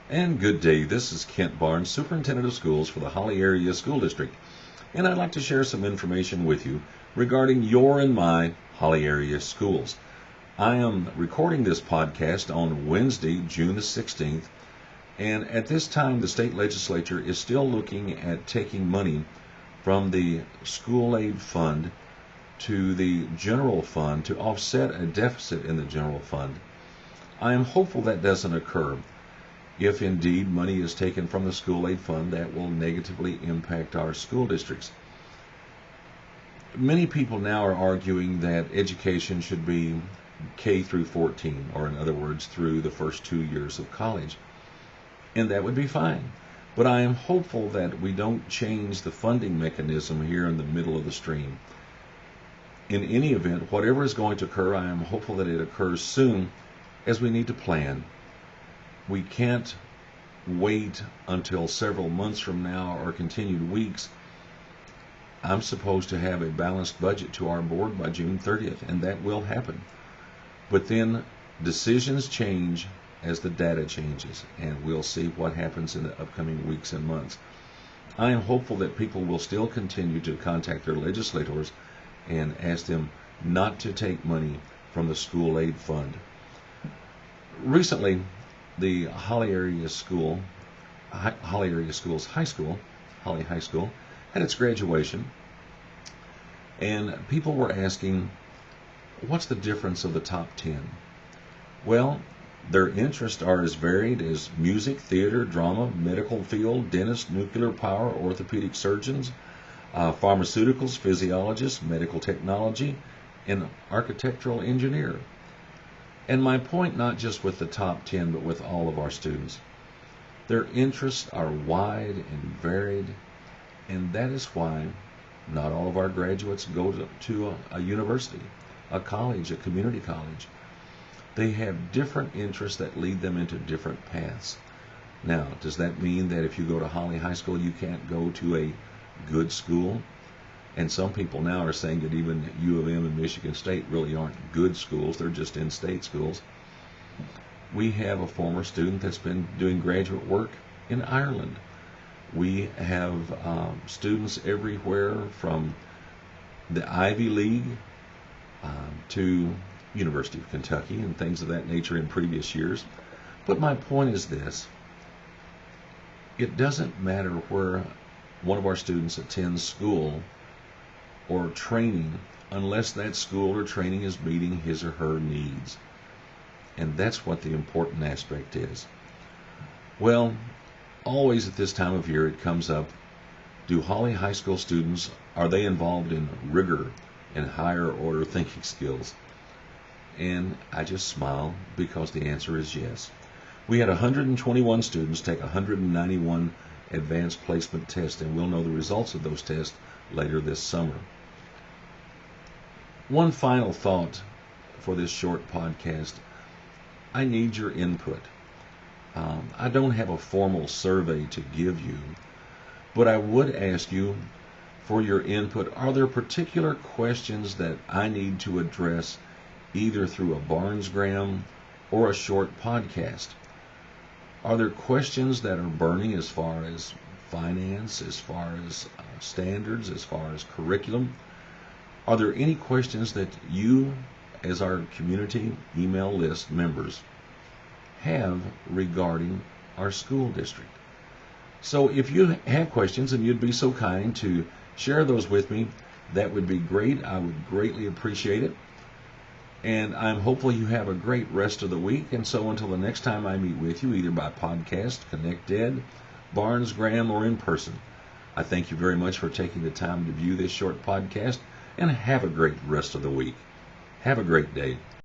And good day. This is Kent Barnes, Superintendent of Schools for the Holly Area School District. And I'd like to share some information with you regarding your and my Holly Area schools. I am recording this podcast on Wednesday, June the 16th. And at this time, the state legislature is still looking at taking money from the school aid fund to the general fund to offset a deficit in the general fund. I am hopeful that doesn't occur. If indeed money is taken from the school aid fund, that will negatively impact our school districts. Many people now are arguing that education should be K through 14, or in other words, through the first 2 years of college. And that would be fine. But I am hopeful that we don't change the funding mechanism here in the middle of the stream. In any event, whatever is going to occur, I am hopeful that it occurs soon, as we need to plan. We can't wait until several months from now or continued weeks. I'm supposed to have a balanced budget to our board by June 30th, and that will happen. But then decisions change as the data changes, and we'll see what happens in the upcoming weeks and months. I am hopeful that people will still continue to contact their legislators and ask them not to take money from the school aid fund. Recently, the Holly Area Schools High School, Holly High School, had its graduation, and people were asking, what's the difference of the top 10? Well, their interests are as varied as music, theater, drama, medical field, dentist, nuclear power, orthopedic surgeons, pharmaceuticals, physiologists, medical technology, and architectural engineer. And my point, not just with the top 10, but with all of our students. Their interests are wide and varied, and that is why not all of our graduates go to a university, a college, a community college. They have different interests that lead them into different paths. Now, does that mean that if you go to Holly High School, you can't go to a good school? And some people now are saying that even U of M and Michigan State really aren't good schools. They're just in-state schools. We have a former student that's been doing graduate work in Ireland. We have students everywhere from the Ivy League to University of Kentucky and things of that nature in previous years. But my point is this. It doesn't matter where one of our students attends school or training unless that school or training is meeting his or her needs. And that's what the important aspect is. Well, always at this time of year it comes up, do Holly High School students, are they involved in rigor and higher order thinking skills? And I just smile because the answer is yes. We had 121 students take 191 advanced placement tests, and we'll know the results of those tests later this summer. One final thought for this short podcast. I need your input. I don't have a formal survey to give you, but I would ask you for your input. Are there particular questions that I need to address either through a Barnesgram or a short podcast? Are there questions that are burning as far as finance, as far as standards, as far as curriculum? Are there any questions that you, as our community email list members, have regarding our school district? So if you have questions and you'd be so kind to share those with me, that would be great. I would greatly appreciate it. And I'm hopeful you have a great rest of the week. And so until the next time I meet with you, either by podcast, ConnectEd, Barnesgram, or in person, I thank you very much for taking the time to view this short podcast, and have a great rest of the week. Have a great day.